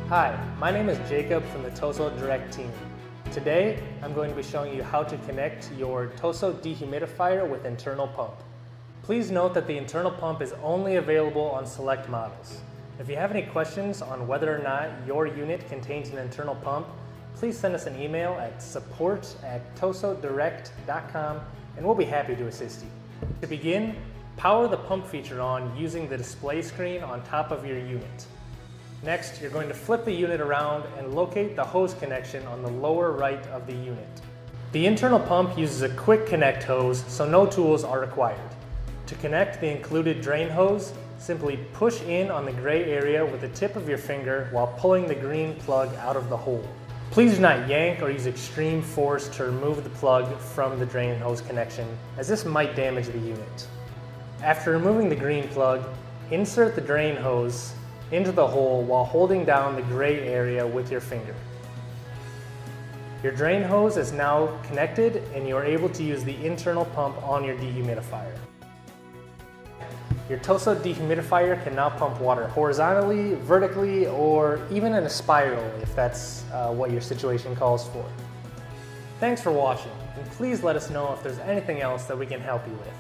Hi, my name is Jacob from the Tosot Direct team. Today, I'm going to be showing you how to connect your Tosot dehumidifier with internal pump. Please note that the internal pump is only available on select models. If you have any questions on whether or not your unit contains an internal pump, please send us an email at support@tosotdirect.com and we'll be happy to assist you. To begin, power the pump feature on using the display screen on top of your unit. Next, you're going to flip the unit around and locate the hose connection on the lower right of the unit. The internal pump uses a quick connect hose, so no tools are required. To connect the included drain hose, simply push in on the gray area with the tip of your finger while pulling the green plug out of the hole. Please do not yank or use extreme force to remove the plug from the drain hose connection, as this might damage the unit. After removing the green plug, insert the drain hose into the hole while holding down the gray area with your finger. Your drain hose is now connected and you are able to use the internal pump on your dehumidifier. Your Tosot dehumidifier can now pump water horizontally, vertically, or even in a spiral if that's what your situation calls for. Thanks for watching, and please let us know if there's anything else that we can help you with.